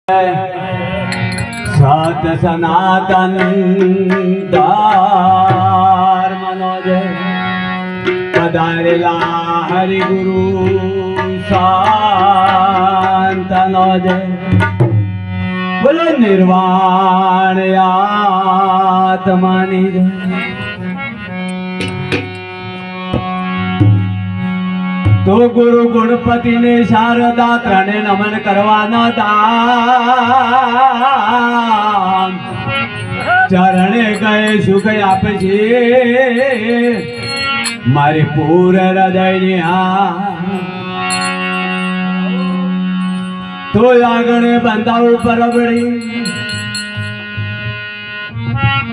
સત સનાતન ધર્મનો જય પધારેલા હરિગુરુ શાંતનો જય બોલો નિર્વાણ આત્માની જય તો ગુરુ ગણપતિ ને શારદા ત્રણે નમન કરવાના દાન ચરણે ગયે સુખ આપે છે મારી પૂર હૃદયની આ તો આગળ બંધાવું પરબડી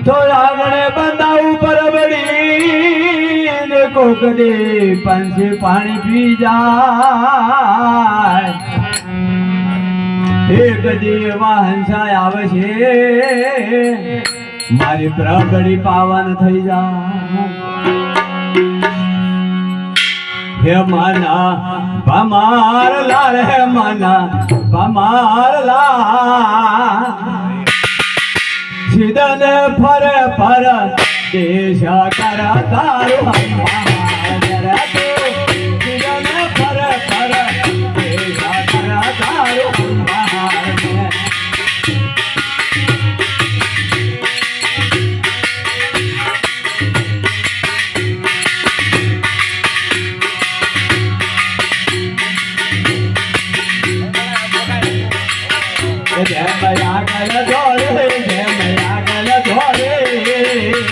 તો આગળ બંધાવું પરબડી કોક દે પંચે પાણી પી જાય એક દેવા હંસાય આવે છે મારી પ્રગડી પાવન થઈ જાય હે મના ભમાર લાલ હે મના ભમાર લાલ સિદન ફર ફર દેશ કર તારું जय मैया गल धोरे जय मैया गल धोरे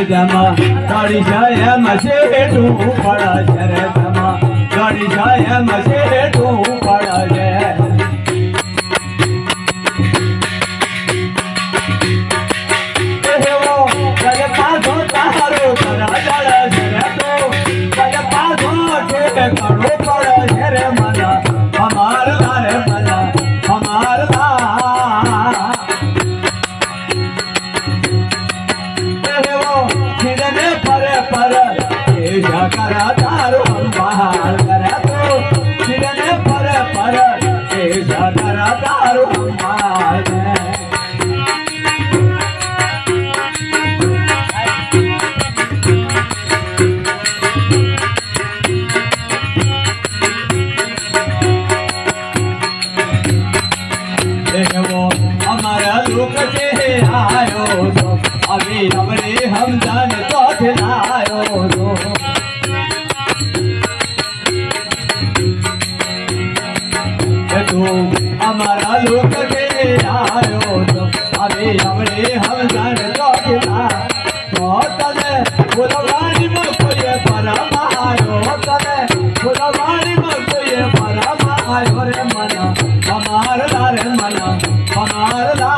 जमा गाड़ी जाए मसे तू पड़ा जरे जमा गाड़ी जाए मसे तू पड़ा जरे वो कल पासो तारो करा जरा जरे तो कल पासो के करो पड़ा जरे मना हमार लारे मना हमार ला करा तारो हम बहाल करा तो सिरने पर ऐसा करा तारो हम बहाल देखो हमारा लोक के आयो तो अभी हमरे हम जान तो आयो तो हमारा लोक के आयो तो अभी हमरे हम जान तो तने फुलवाड़ी में कोई परमायो तने फुलवाड़ी में कोई परमायो रे मना हमार ला रे मना हमार ला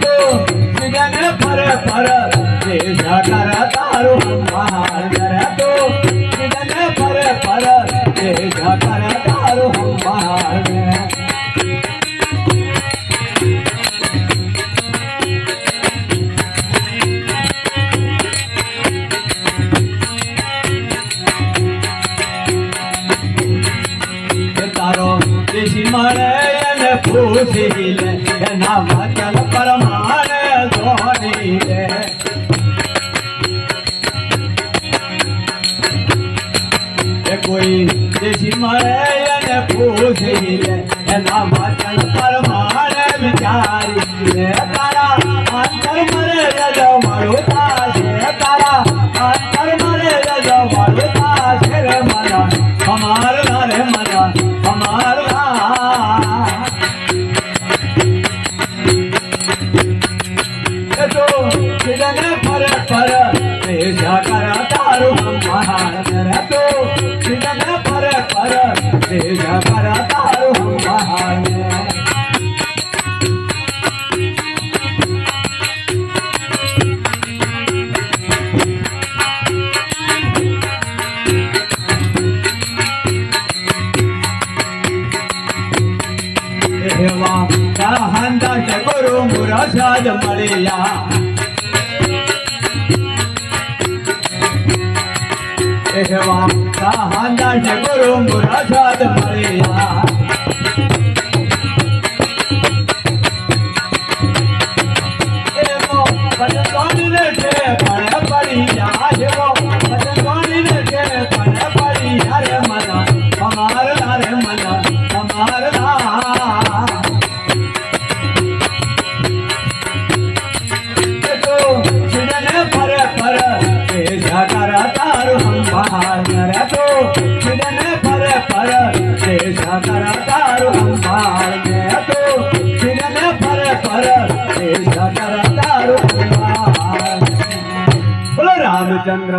तो सिगने पर देशा कर तारो हम बहार करे तो सिगने पर देशा कर तारो हम बहार तारो देशी मारे ने पूछी ले नाम चल परमाण धोनी ले कोई देशी मारे ने पूछी ले नाम चल परमाण विचारी ले तारा अंतर मरे जो मरुता से तारा अंतर मरे जो मरुता से रे मना हमार ला रे मना हमार ला तो सिदने पर ऐसा करा तारो हम बहार करे तो सिदने હાંદા છે ગુરુ મુરસાદ મળ્યા એવા હાંદા છે ગુરુ મુરસાદ મળ્યા એવો ભજન ને છે પણ પડી જાય એવો ભજન ને છે પણ પડી જાય મના અમાર રે મના અમાર તારું સંભાળ રે તો સિરને પર દેશા કરા તારું સંભાળ રે તો સિરને પર દેશા કરા તારું સંભાળ બોલો રામચંદ્ર